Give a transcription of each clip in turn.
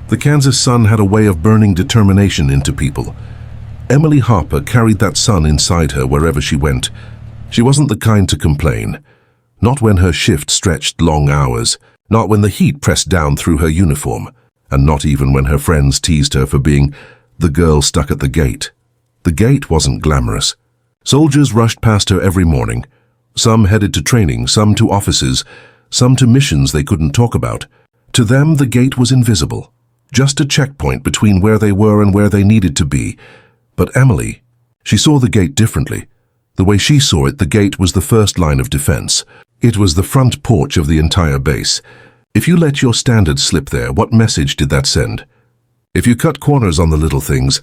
The Kansas sun had a way of burning determination into people. Emily Harper carried that sun inside her wherever she went. She wasn't the kind to complain. Not when her shift stretched long hours, not when the heat pressed down through her uniform, and not even when her friends teased her for being the girl stuck at the gate. The gate wasn't glamorous. Soldiers rushed past her every morning. Some headed to training, some to offices, some to missions they couldn't talk about. To them, the gate was invisible, just a checkpoint between where they were and where they needed to be. But Emily, she saw the gate differently. The way she saw it, the gate was the first line of defense. It was the front porch of the entire base. If you let your standards slip there, what message did that send? If you cut corners on the little things,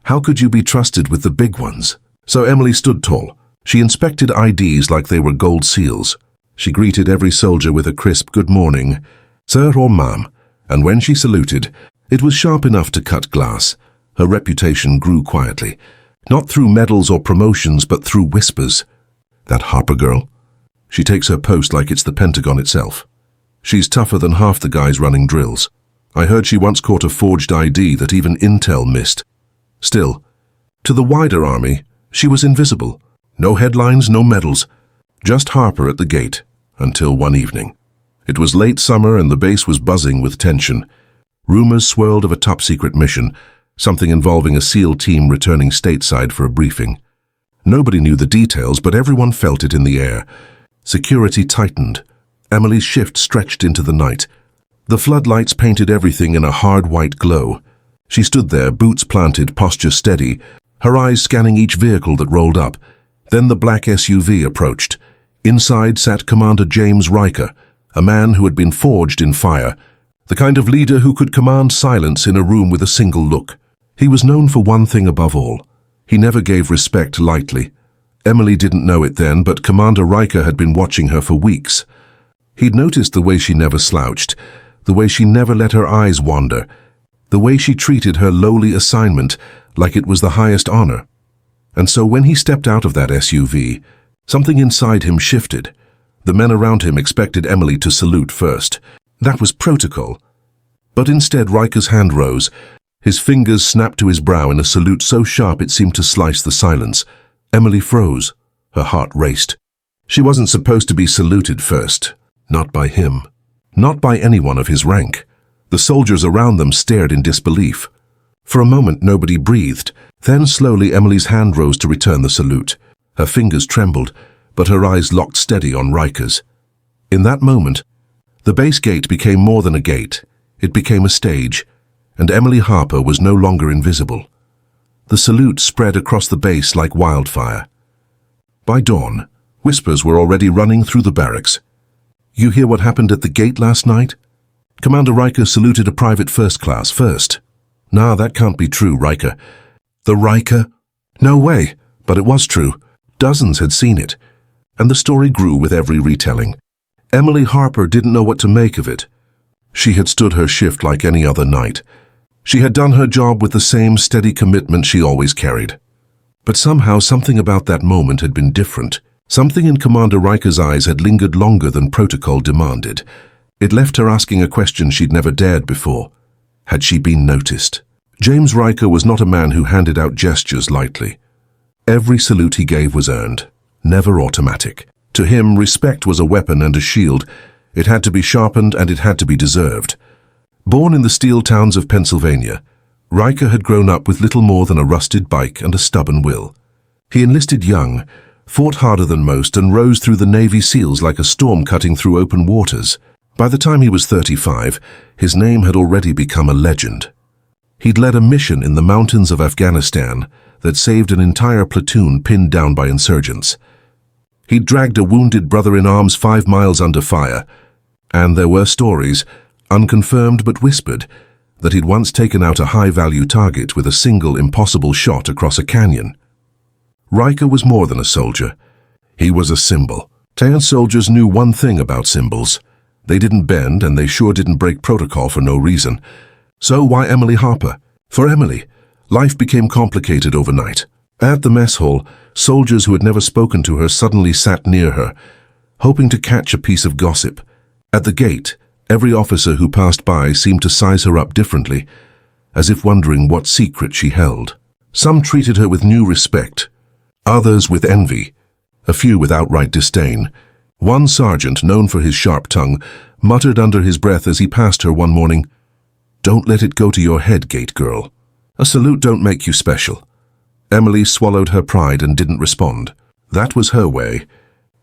how could you be trusted with the big ones? So Emily stood tall. She inspected IDs like they were gold seals. She greeted every soldier with a crisp "good morning, sir or ma'am," and when she saluted, it was sharp enough to cut glass. Her reputation grew quietly, not through medals or promotions, but through whispers. That Harper girl, she takes her post like it's the Pentagon itself. She's tougher than half the guys running drills. I heard she once caught a forged ID that even Intel missed. Still, to the wider army, she was invisible. No headlines, no medals, just Harper at the gate, until one evening. It was late summer and the base was buzzing with tension. Rumors swirled of a top-secret mission, something involving a SEAL team returning stateside for a briefing. Nobody knew the details, but everyone felt it in the air. Security tightened. Emily's shift stretched into the night. The floodlights painted everything in a hard white glow. She stood there, boots planted, posture steady, her eyes scanning each vehicle that rolled up. Then the black SUV approached. Inside sat Commander James Riker, a man who had been forged in fire, the kind of leader who could command silence in a room with a single look. He was known for one thing above all. He never gave respect lightly. Emily didn't know it then, but Commander Riker had been watching her for weeks. He'd noticed the way she never slouched, the way she never let her eyes wander, the way she treated her lowly assignment like it was the highest honor. And so when he stepped out of that SUV, something inside him shifted. The men around him expected Emily to salute first. That was protocol. But instead Riker's hand rose. His fingers snapped to his brow in a salute so sharp it seemed to slice the silence. Emily froze. Her heart raced. She wasn't supposed to be saluted first. Not by him. Not by anyone of his rank. The soldiers around them stared in disbelief. For a moment nobody breathed. Then slowly Emily's hand rose to return the salute. Her fingers trembled, but her eyes locked steady on Riker's. In that moment, the base gate became more than a gate. It became a stage, and Emily Harper was no longer invisible. The salute spread across the base like wildfire. By dawn, whispers were already running through the barracks. "You hear what happened at the gate last night? Commander Riker saluted a private first class first." "Nah, that can't be true, Riker." "The Riker? No way." But it was true. Dozens had seen it. And the story grew with every retelling. Emily Harper didn't know what to make of it. She had stood her shift like any other night. She had done her job with the same steady commitment she always carried. But somehow something about that moment had been different. Something in Commander Riker's eyes had lingered longer than protocol demanded. It left her asking a question she'd never dared before. Had she been noticed? James Riker was not a man who handed out gestures lightly. Every salute he gave was earned, never automatic. To him, respect was a weapon and a shield. It had to be sharpened and it had to be deserved. Born in the steel towns of Pennsylvania, Riker had grown up with little more than a rusted bike and a stubborn will. He enlisted young, fought harder than most, and rose through the Navy SEALs like a storm cutting through open waters. By the time he was 35, his name had already become a legend. He'd led a mission in the mountains of Afghanistan that saved an entire platoon pinned down by insurgents. He'd dragged a wounded brother-in-arms 5 miles under fire, and there were stories, unconfirmed but whispered, that he'd once taken out a high-value target with a single impossible shot across a canyon. Riker was more than a soldier. He was a symbol. Tan soldiers knew one thing about symbols. They didn't bend, and they sure didn't break protocol for no reason. So why Emily Harper? For Emily, life became complicated overnight. At the mess hall, soldiers who had never spoken to her suddenly sat near her, hoping to catch a piece of gossip. At the gate, Every officer who passed by seemed to size her up differently, as if wondering what secret she held. Some treated her with new respect, others with envy, a few with outright disdain. One sergeant, known for his sharp tongue, muttered under his breath as he passed her one morning, "Don't let it go to your head, gate girl. A salute don't make you special." Emily swallowed her pride and didn't respond. That was her way.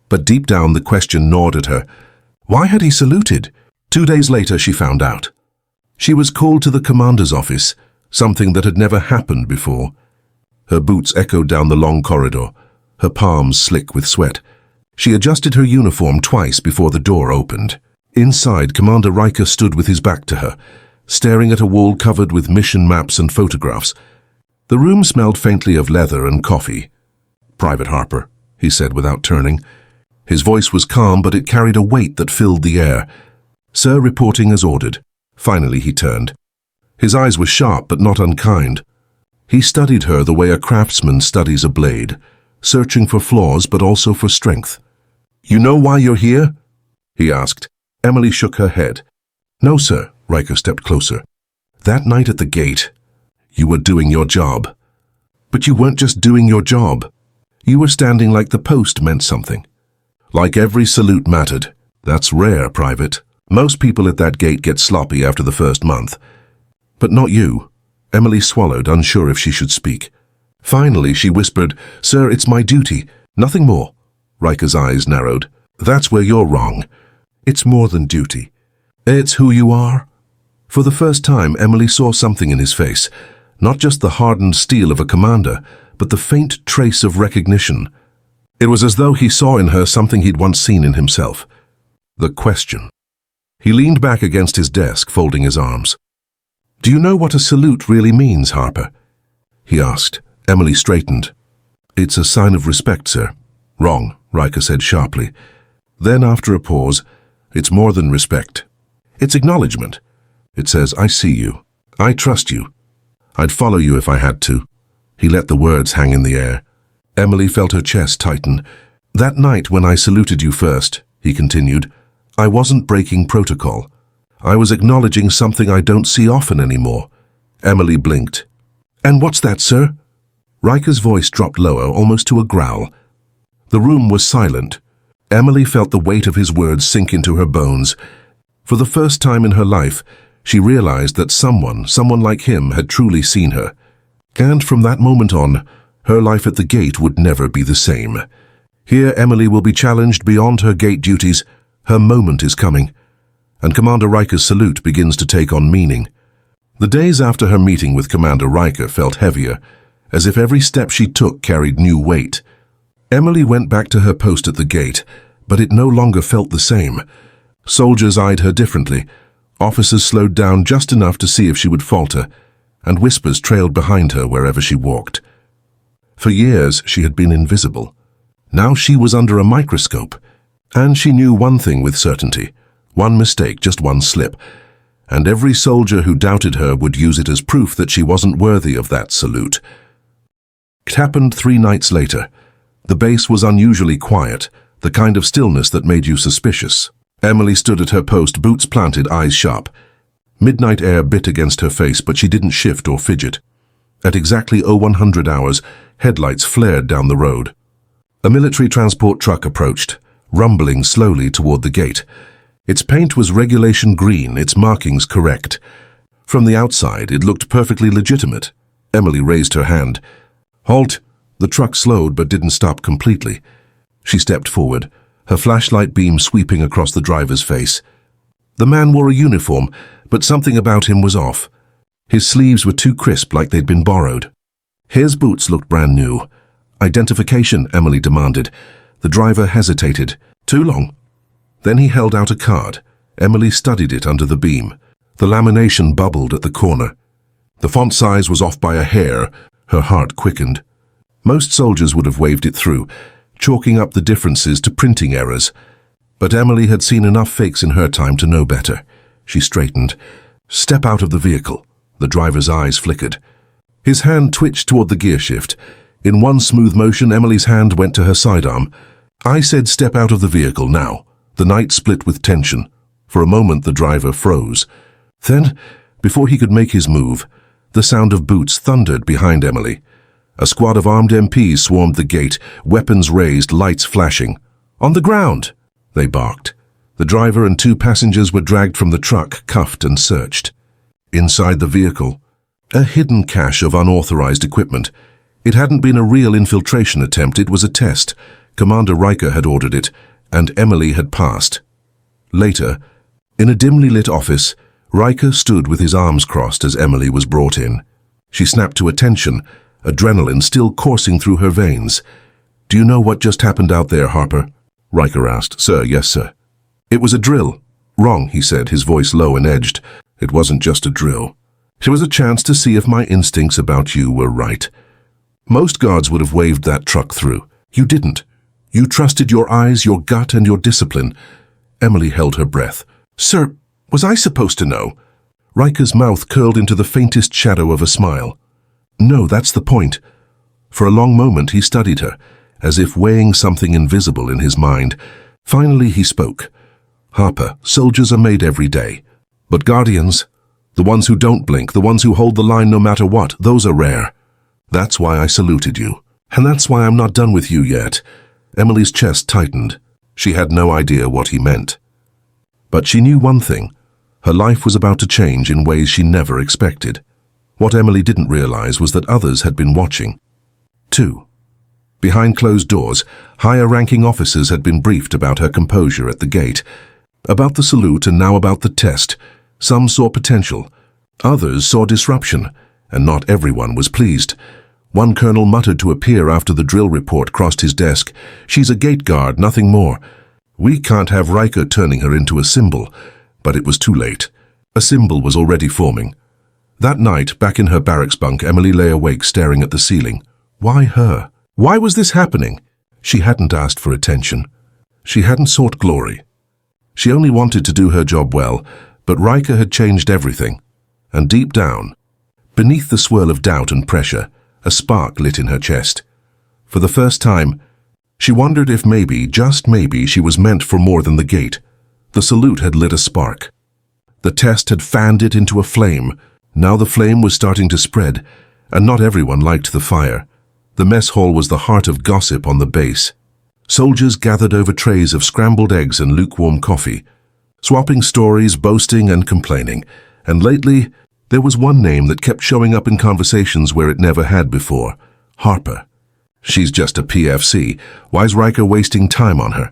But deep down the question gnawed at her. Why had he saluted? 2 days later she found out. She was called to the commander's office, something that had never happened before. Her boots echoed down the long corridor, her palms slick with sweat. She adjusted her uniform twice before the door opened. Inside, Commander Riker stood with his back to her, staring at a wall covered with mission maps and photographs. The room smelled faintly of leather and coffee. "Private Harper," he said without turning. His voice was calm, but it carried a weight that filled the air. "Sir, reporting as ordered." Finally he turned. His eyes were sharp but not unkind. He studied her the way a craftsman studies a blade, searching for flaws but also for strength. "You know why you're here?" he asked. Emily shook her head. "No, sir." Riker stepped closer. "That night at the gate, you were doing your job." "But you weren't just doing your job. You were standing like the post meant something. Like every salute mattered. That's rare, Private. Most people at that gate get sloppy after the first month. But not you." Emily swallowed, unsure if she should speak. Finally she whispered, "Sir, it's my duty. Nothing more." Riker's eyes narrowed. "That's where you're wrong. It's more than duty. It's who you are." For the first time, Emily saw something in his face. Not just the hardened steel of a commander, but the faint trace of recognition. It was as though he saw in her something he'd once seen in himself. The question. He leaned back against his desk, folding his arms. "Do you know what a salute really means, Harper?" he asked. Emily straightened. "It's a sign of respect, sir." "Wrong," Riker said sharply. Then, after a pause, "It's more than respect. It's acknowledgement. It says, I see you. I trust you. I'd follow you if I had to." He let the words hang in the air. Emily felt her chest tighten. "That night when I saluted you first," he continued, "I wasn't breaking protocol. I was acknowledging something I don't see often anymore." Emily blinked. "And what's that, sir?" Riker's voice dropped lower, almost to a growl. The room was silent. Emily felt the weight of his words sink into her bones. For the first time in her life, she realized that someone like him, had truly seen her. And from that moment on, her life at the gate would never be the same. Here Emily will be challenged beyond her gate duties. Her moment is coming. And Commander Riker's salute begins to take on meaning. The days after her meeting with Commander Riker felt heavier, as if every step she took carried new weight. Emily went back to her post at the gate, but it no longer felt the same. Soldiers eyed her differently. Officers slowed down just enough to see if she would falter, and whispers trailed behind her wherever she walked. For years she had been invisible. Now she was under a microscope, and she knew one thing with certainty. One mistake, just one slip, and every soldier who doubted her would use it as proof that she wasn't worthy of that salute. It happened 3 nights later. The base was unusually quiet, the kind of stillness that made you suspicious. Emily stood at her post, boots planted, eyes sharp. Midnight air bit against her face, but she didn't shift or fidget. At exactly 0100 hours, headlights flared down the road. A military transport truck approached, rumbling slowly toward the gate. Its paint was regulation green, its markings correct. From the outside, it looked perfectly legitimate. Emily raised her hand. "Halt!" The truck slowed but didn't stop completely. She stepped forward, her flashlight beam sweeping across the driver's face. The man wore a uniform, but something about him was off. His sleeves were too crisp, like they'd been borrowed. His boots looked brand new. "Identification," Emily demanded. The driver hesitated. "Too long." Then he held out a card. Emily studied it under the beam. The lamination bubbled at the corner. The font size was off by a hair. Her heart quickened. Most soldiers would have waved it through, chalking up the differences to printing errors. But Emily had seen enough fakes in her time to know better. She straightened. "Step out of the vehicle." The driver's eyes flickered. His hand twitched toward the gear shift. In one smooth motion, Emily's hand went to her sidearm. "I said step out of the vehicle now." The night split with tension. For a moment the driver froze. Then, before he could make his move, the sound of boots thundered behind Emily. A squad of armed MPs swarmed the gate, weapons raised, lights flashing. "On the ground!" they barked. The driver and 2 passengers were dragged from the truck, cuffed and searched. Inside the vehicle, a hidden cache of unauthorized equipment. It hadn't been a real infiltration attempt, it was a test. Commander Riker had ordered it, and Emily had passed. Later, in a dimly lit office, Riker stood with his arms crossed as Emily was brought in. She snapped to attention, adrenaline still coursing through her veins. "Do you know what just happened out there, Harper?" Riker asked. "Sir, yes, sir." "It was a drill." "Wrong," he said, his voice low and edged. "It wasn't just a drill. It was a chance to see if my instincts about you were right. Most guards would have waved that truck through. You didn't. You trusted your eyes, your gut, and your discipline." Emily held her breath. "Sir, was I supposed to know?" Riker's mouth curled into the faintest shadow of a smile. "No, that's the point." For a long moment he studied her, as if weighing something invisible in his mind. Finally he spoke. "Harper, soldiers are made every day. But guardians, the ones who don't blink, the ones who hold the line no matter what, those are rare. That's why I saluted you. And that's why I'm not done with you yet." Emily's chest tightened. She had no idea what he meant. But she knew one thing. Her life was about to change in ways she never expected. What Emily didn't realize was that others had been watching. 2. Behind closed doors, higher-ranking officers had been briefed about her composure at the gate, about the salute and now about the test. Some saw potential. Others saw disruption, and not everyone was pleased. One colonel muttered to a peer after the drill report crossed his desk, "She's a gate guard, nothing more. We can't have Riker turning her into a symbol." But it was too late. A symbol was already forming. That night, back in her barracks bunk, Emily lay awake staring at the ceiling. Why her? Why was this happening? She hadn't asked for attention. She hadn't sought glory. She only wanted to do her job well, but Riker had changed everything. And deep down, beneath the swirl of doubt and pressure, a spark lit in her chest. For the first time, she wondered if maybe, just maybe, she was meant for more than the gate. The salute had lit a spark. The test had fanned it into a flame. Now the flame was starting to spread, and not everyone liked the fire. The mess hall was the heart of gossip on the base. Soldiers gathered over trays of scrambled eggs and lukewarm coffee, swapping stories, boasting and complaining. And lately, there was one name that kept showing up in conversations where it never had before. Harper. She's just a PFC. Why's Riker wasting time on her?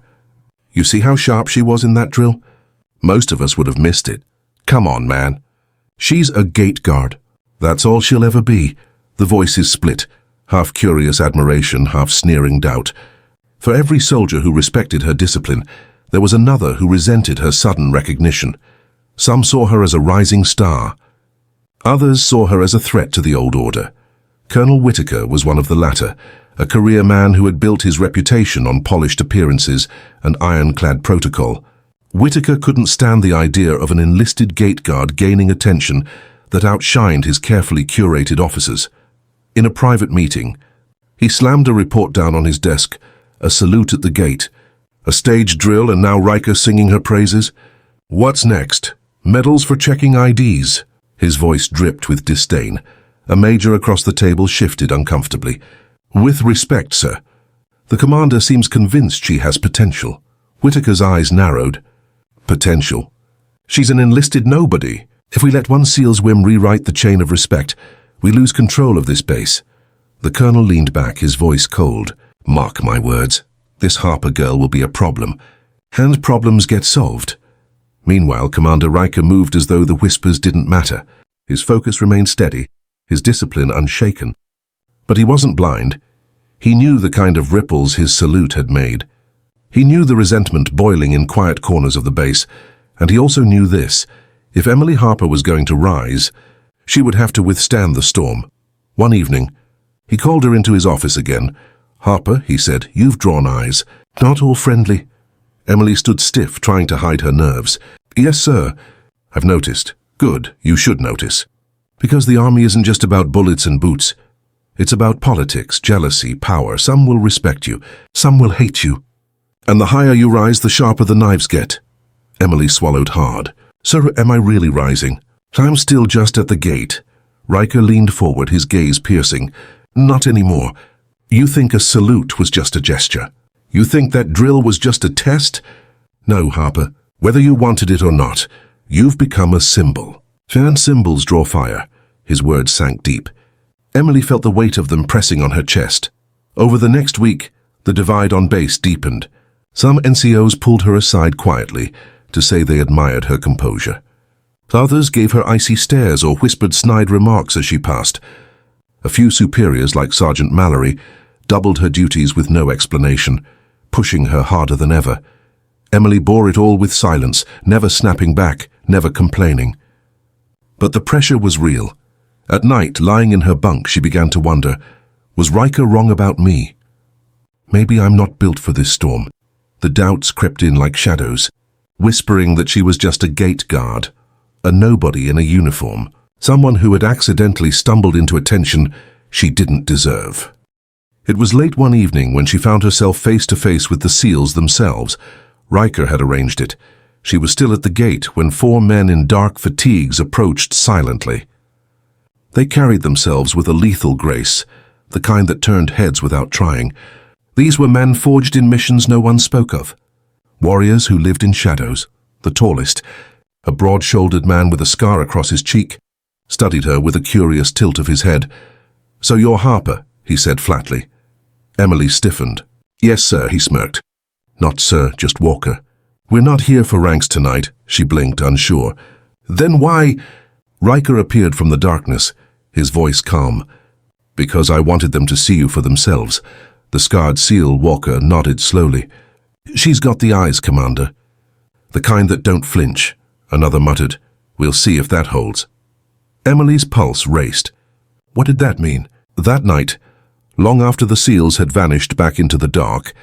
You see how sharp she was in that drill? Most of us would have missed it. Come on, man. She's a gate guard. That's all she'll ever be. The voices split, half curious admiration, half sneering doubt. For every soldier who respected her discipline, there was another who resented her sudden recognition. Some saw her as a rising star. Others saw her as a threat to the old order. Colonel Whitaker was one of the latter, a career man who had built his reputation on polished appearances and ironclad protocol. Whitaker couldn't stand the idea of an enlisted gate guard gaining attention that outshined his carefully curated officers. In a private meeting, he slammed a report down on his desk, a salute at the gate, a staged drill, and now Riker singing her praises. What's next? Medals for checking IDs. His voice dripped with disdain. A major across the table shifted uncomfortably. With respect, sir. The commander seems convinced she has potential. Whitaker's eyes narrowed. Potential? She's an enlisted nobody. If we let one SEAL's whim rewrite the chain of respect, we lose control of this base. The colonel leaned back, his voice cold. Mark my words. This Harper girl will be a problem. And problems get solved. Meanwhile, Commander Riker moved as though the whispers didn't matter. His focus remained steady, his discipline unshaken. But he wasn't blind. He knew the kind of ripples his salute had made. He knew the resentment boiling in quiet corners of the base, and he also knew this. If Emily Harper was going to rise, she would have to withstand the storm. One evening, he called her into his office again. Harper, he said, you've drawn eyes. Not all friendly. Emily stood stiff, trying to hide her nerves. Yes, sir. I've noticed. Good, you should notice. Because the army isn't just about bullets and boots. It's about politics, jealousy, power. Some will respect you, some will hate you. And the higher you rise, the sharper the knives get. Emily swallowed hard. Sir, am I really rising? I'm still just at the gate. Riker leaned forward, his gaze piercing. Not anymore. You think a salute was just a gesture? You think that drill was just a test? No, Harper. Whether you wanted it or not, you've become a symbol. And symbols draw fire. His words sank deep. Emily felt the weight of them pressing on her chest. Over the next week, the divide on base deepened. Some NCOs pulled her aside quietly to say they admired her composure. Others gave her icy stares or whispered snide remarks as she passed. A few superiors, like Sergeant Mallory, doubled her duties with no explanation, pushing her harder than ever. Emily bore it all with silence, never snapping back, never complaining. But the pressure was real. At night, lying in her bunk, she began to wonder, was Riker wrong about me? Maybe I'm not built for this storm. The doubts crept in like shadows, whispering that she was just a gate guard, a nobody in a uniform, someone who had accidentally stumbled into attention she didn't deserve. It was late one evening when she found herself face to face with the SEALs themselves. Riker had arranged it. She was still at the gate when 4 men in dark fatigues approached silently. They carried themselves with a lethal grace, the kind that turned heads without trying. These were men forged in missions no one spoke of. Warriors who lived in shadows. The tallest, a broad-shouldered man with a scar across his cheek, studied her with a curious tilt of his head. "So you're Harper," he said flatly. Emily stiffened. "Yes, sir," he smirked. "Not sir, just Walker." "We're not here for ranks tonight," she blinked, unsure. "Then why—" Riker appeared from the darkness, his voice calm. "Because I wanted them to see you for themselves." The scarred SEAL, Walker, nodded slowly. "She's got the eyes, Commander." "The kind that don't flinch," another muttered. "We'll see if that holds." Emily's pulse raced. What did that mean? That night, long after the SEALs had vanished back into the dark,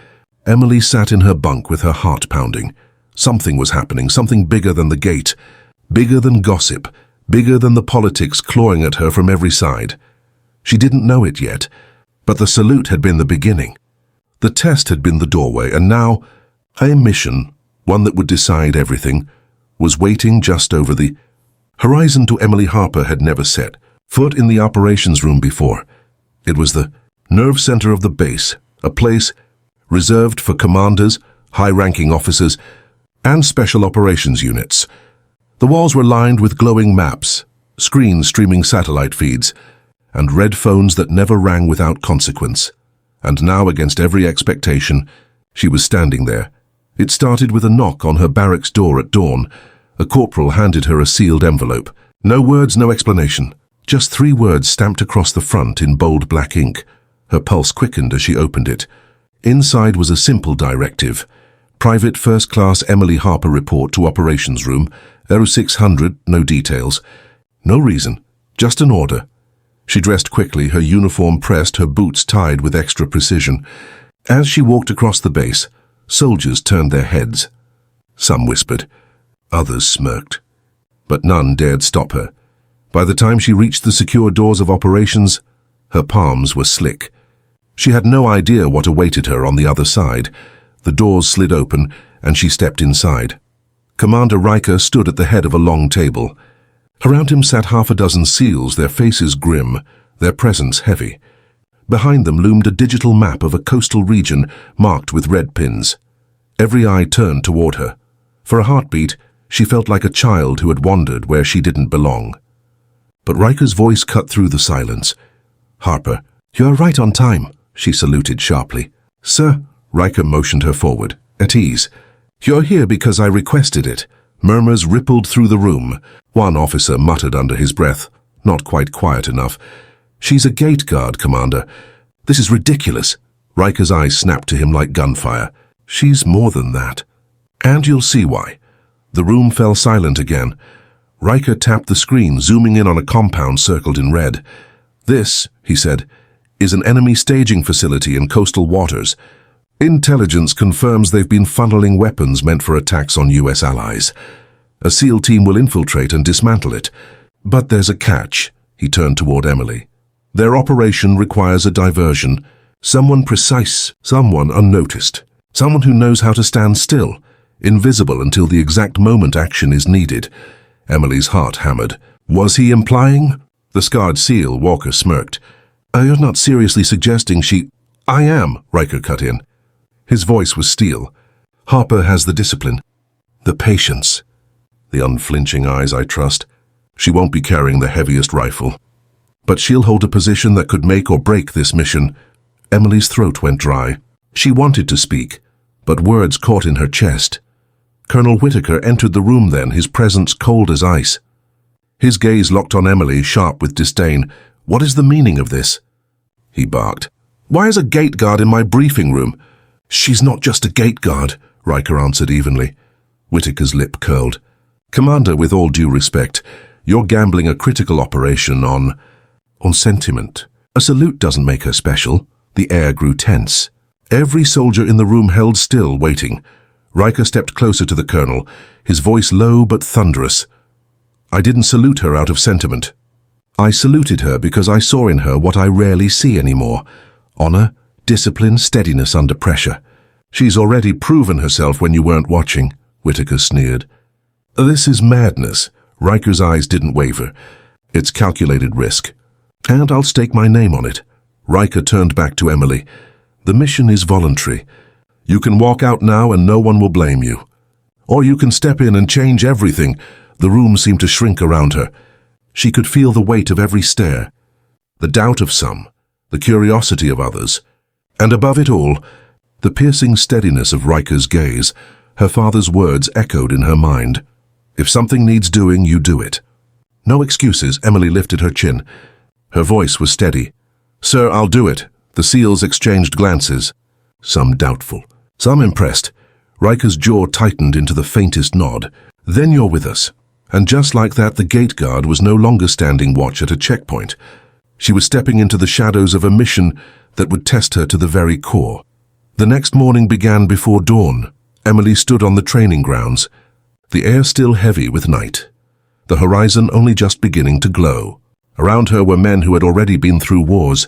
Emily sat in her bunk with her heart pounding. Something was happening, something bigger than the gate, bigger than gossip, bigger than the politics clawing at her from every side. She didn't know it yet, but the salute had been the beginning. The test had been the doorway, and now a mission, one that would decide everything, was waiting just over the horizon. To Emily, Harper had never set foot in the operations room before. It was the nerve center of the base, a place reserved for commanders, high-ranking officers, and special operations units. The walls were lined with glowing maps, screens streaming satellite feeds, and red phones that never rang without consequence. And now, against every expectation, she was standing there. It started with a knock on her barracks door at dawn. A corporal handed her a sealed envelope. No words, no explanation. Just 3 words stamped across the front in bold black ink. Her pulse quickened as she opened it. Inside was a simple directive. Private First Class Emily Harper report to Operations Room, 0600, no details. No reason, just an order. She dressed quickly, her uniform pressed, her boots tied with extra precision. As she walked across the base, soldiers turned their heads. Some whispered, others smirked, but none dared stop her. By the time she reached the secure doors of operations, her palms were slick. She had no idea what awaited her on the other side. The doors slid open, and she stepped inside. Commander Riker stood at the head of a long table. Around him sat 6 SEALs, their faces grim, their presence heavy. Behind them loomed a digital map of a coastal region marked with red pins. Every eye turned toward her. For a heartbeat, she felt like a child who had wandered where she didn't belong. But Riker's voice cut through the silence. "Harper, you're right on time," she saluted sharply. "Sir," Riker motioned her forward, at ease. "You're here because I requested it." Murmurs rippled through the room. One officer muttered under his breath, not quite quiet enough. "She's a gate guard, Commander. This is ridiculous." Riker's eyes snapped to him like gunfire. "She's more than that. And you'll see why." The room fell silent again. Riker tapped the screen, zooming in on a compound circled in red. "This," he said, "is an enemy staging facility in coastal waters. Intelligence confirms they've been funneling weapons meant for attacks on U.S. allies. A SEAL team will infiltrate and dismantle it. But there's a catch." He turned toward Emily. "Their operation requires a diversion. Someone precise, someone unnoticed. Someone who knows how to stand still. invisible until the exact moment action is needed. Emily's heart hammered. Was he implying? The scarred seal, Walker smirked. You're not seriously suggesting she... I am, Riker cut in. His voice was steel. Harper has the discipline. The patience. The unflinching eyes, I trust. She won't be carrying the heaviest rifle. But she'll hold a position that could make or break this mission. Emily's throat went dry. She wanted to speak, but words caught in her chest. Colonel Whitaker entered the room then, his presence cold as ice. His gaze locked on Emily, sharp with disdain. What is the meaning of this? He barked. Why is a gate guard in my briefing room? She's not just a gate guard, Riker answered evenly. Whitaker's lip curled. Commander, with all due respect, you're gambling a critical operation on sentiment. A salute doesn't make her special. The air grew tense. Every soldier in the room held still, waiting. Riker stepped closer to the colonel, his voice low but thunderous. I didn't salute her out of sentiment. I saluted her because I saw in her what I rarely see anymore. Honor, discipline, steadiness under pressure. She's already proven herself when you weren't watching, Whitaker sneered. This is madness. Riker's eyes didn't waver. It's calculated risk. And I'll stake my name on it. Riker turned back to Emily. The mission is voluntary. You can walk out now and no one will blame you. Or you can step in and change everything. The room seemed to shrink around her. She could feel the weight of every stare, the doubt of some, the curiosity of others, and above it all, the piercing steadiness of Riker's gaze. Her father's words echoed in her mind. If something needs doing, you do it. No excuses. Emily lifted her chin. Her voice was steady. Sir, I'll do it. The SEALs exchanged glances. Some doubtful, some impressed. Riker's jaw tightened into the faintest nod. Then you're with us. And just like that, the gate guard was no longer standing watch at a checkpoint. She was stepping into the shadows of a mission that would test her to the very core. The next morning began before dawn. Emily stood on the training grounds, the air still heavy with night, the horizon only just beginning to glow. Around her were men who had already been through wars,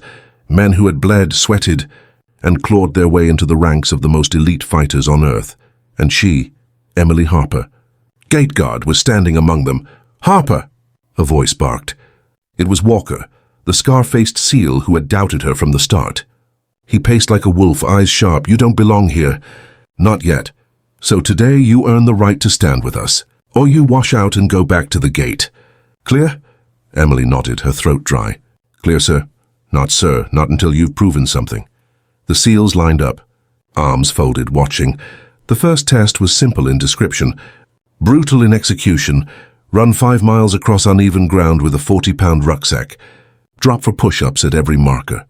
men who had bled, sweated, and clawed their way into the ranks of the most elite fighters on Earth. And she, Emily Harper, gate guard, was standing among them. Harper! A voice barked. It was Walker, the scar-faced SEAL who had doubted her from the start. He paced like a wolf, eyes sharp. You don't belong here. Not yet. So today you earn the right to stand with us, or you wash out and go back to the gate. Clear? Emily nodded, her throat dry. Clear, sir. Not sir, not until you've proven something. The SEALs lined up, arms folded, watching. The first test was simple in description, brutal in execution. Run 5 miles across uneven ground with a 40-pound rucksack. Drop for push-ups at every marker.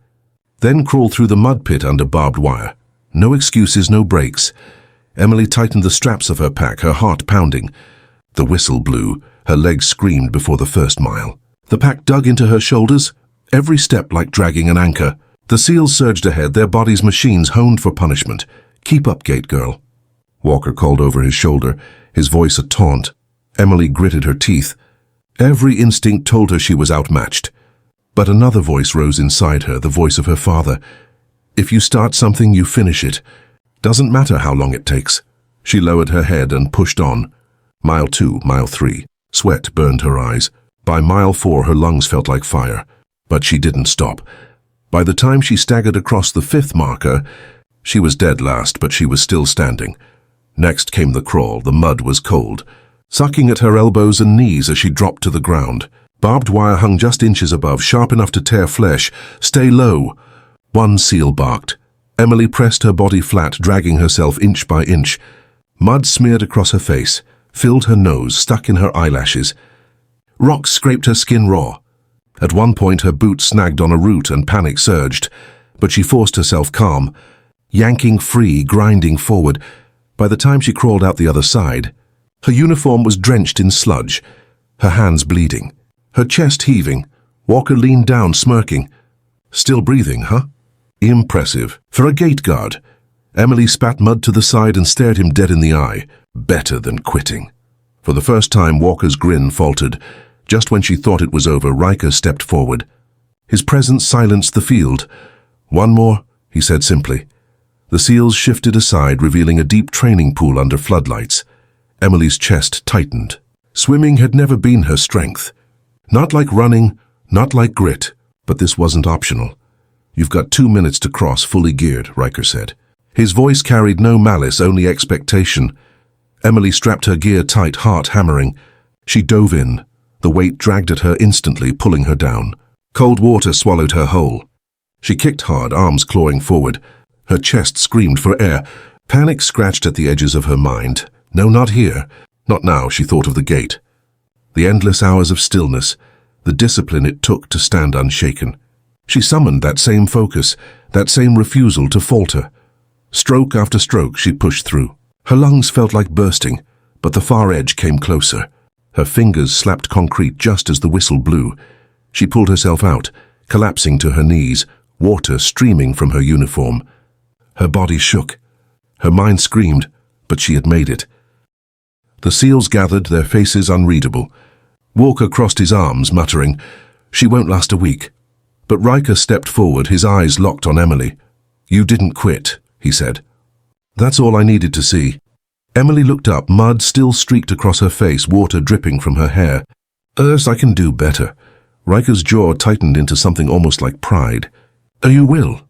Then crawl through the mud pit under barbed wire. No excuses, no breaks. Emily tightened the straps of her pack, her heart pounding. The whistle blew. Her legs screamed before the first mile. The pack dug into her shoulders, every step like dragging an anchor. The SEALs surged ahead, their bodies machines honed for punishment. Keep up, gate girl. Walker called over his shoulder, his voice a taunt. Emily gritted her teeth. Every instinct told her she was outmatched. But another voice rose inside her, the voice of her father. If you start something, you finish it. Doesn't matter how long it takes. She lowered her head and pushed on. Mile 2, mile 3. Sweat burned her eyes. By mile 4, her lungs felt like fire. But she didn't stop. By the time she staggered across the 5th marker, she was dead last, but she was still standing. Next came the crawl. The mud was cold, sucking at her elbows and knees as she dropped to the ground. Barbed wire hung just inches above, sharp enough to tear flesh. Stay low. One SEAL barked. Emily pressed her body flat, dragging herself inch by inch. Mud smeared across her face, filled her nose, stuck in her eyelashes. Rocks scraped her skin raw. At one point, her boot snagged on a root and panic surged, but she forced herself calm, yanking free, grinding forward. By the time she crawled out the other side, her uniform was drenched in sludge, her hands bleeding, her chest heaving. Walker leaned down, smirking. Still breathing, huh? Impressive. For a gate guard. Emily spat mud to the side and stared him dead in the eye. Better than quitting. For the first time, Walker's grin faltered. Just when she thought it was over, Riker stepped forward. His presence silenced the field. One more, he said simply. The seals shifted aside, revealing a deep training pool under floodlights. Emily's chest tightened. Swimming had never been her strength. Not like running, not like grit, but this wasn't optional. "You've got 2 minutes to cross fully geared," Riker said. His voice carried no malice, only expectation. Emily strapped her gear tight, heart hammering. She dove in. The weight dragged at her instantly, pulling her down. Cold water swallowed her whole. She kicked hard, arms clawing forward. Her chest screamed for air. Panic scratched at the edges of her mind. No, not here. Not now, she thought of the gate. The endless hours of stillness, the discipline it took to stand unshaken. She summoned that same focus, that same refusal to falter. Stroke after stroke, she pushed through. Her lungs felt like bursting, but the far edge came closer. Her fingers slapped concrete just as the whistle blew. She pulled herself out, collapsing to her knees, water streaming from her uniform. Her body shook. Her mind screamed, but she had made it. The seals gathered, their faces unreadable. Walker crossed his arms, muttering, "She won't last a week." But Riker stepped forward, his eyes locked on Emily. "You didn't quit," he said. "That's all I needed to see." Emily looked up, mud still streaked across her face, water dripping from her hair. "I can do better." Riker's jaw tightened into something almost like pride. "You will."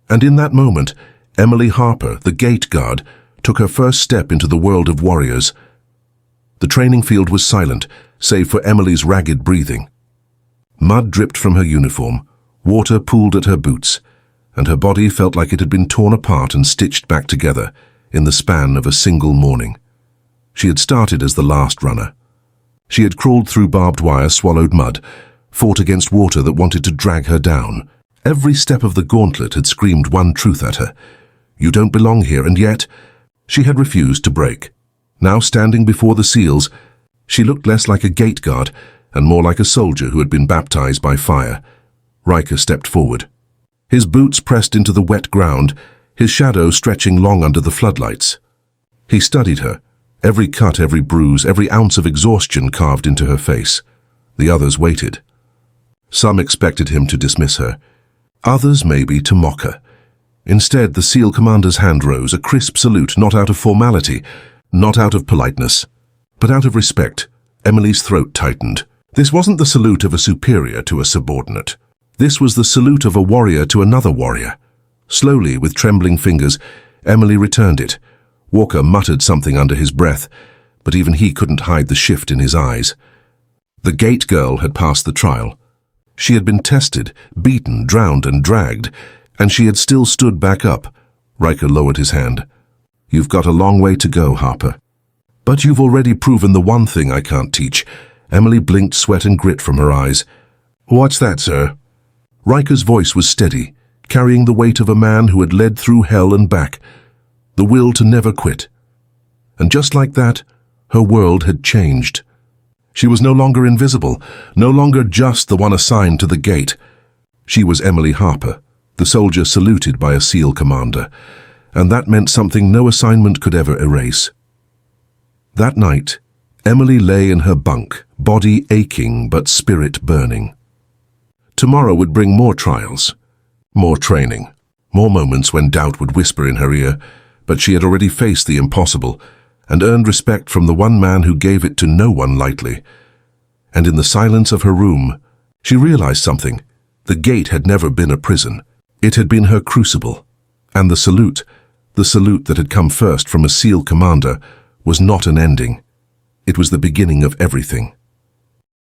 And in that moment, Emily Harper, the gate guard, took her first step into the world of warriors. The training field was silent, save for Emily's ragged breathing. Mud dripped from her uniform, water pooled at her boots, and her body felt like it had been torn apart and stitched back together in the span of a single morning. She had started as the last runner. She had crawled through barbed wire, swallowed mud, fought against water that wanted to drag her down. Every step of the gauntlet had screamed one truth at her. You don't belong here, and yet she had refused to break. Now standing before the seals, she looked less like a gate guard and more like a soldier who had been baptized by fire. Riker stepped forward. His boots pressed into the wet ground, his shadow stretching long under the floodlights. He studied her, every cut, every bruise, every ounce of exhaustion carved into her face. The others waited. Some expected him to dismiss her, others maybe to mock her. Instead, the SEAL commander's hand rose, a crisp salute, not out of formality, not out of politeness, but out of respect. Emily's throat tightened. This wasn't the salute of a superior to a subordinate. This was the salute of a warrior to another warrior. Slowly, with trembling fingers, Emily returned it. Walker muttered something under his breath, but even he couldn't hide the shift in his eyes. The gate girl had passed the trial. She had been tested, beaten, drowned, and dragged, and she had still stood back up. Riker lowered his hand. "You've got a long way to go, Harper. But you've already proven the one thing I can't teach." Emily blinked, sweat and grit from her eyes. "What's that, sir?" Riker's voice was steady, carrying the weight of a man who had led through hell and back, the will to never quit. And just like that, her world had changed. She was no longer invisible, no longer just the one assigned to the gate. She was Emily Harper, the soldier saluted by a SEAL commander, and that meant something no assignment could ever erase. That night, Emily lay in her bunk, body aching but spirit burning. Tomorrow would bring more trials, more training, more moments when doubt would whisper in her ear, but she had already faced the impossible and earned respect from the one man who gave it to no one lightly. And in the silence of her room, she realized something. The gate had never been a prison. It had been her crucible. And the salute that had come first from a SEAL commander, was not an ending. It was the beginning of everything.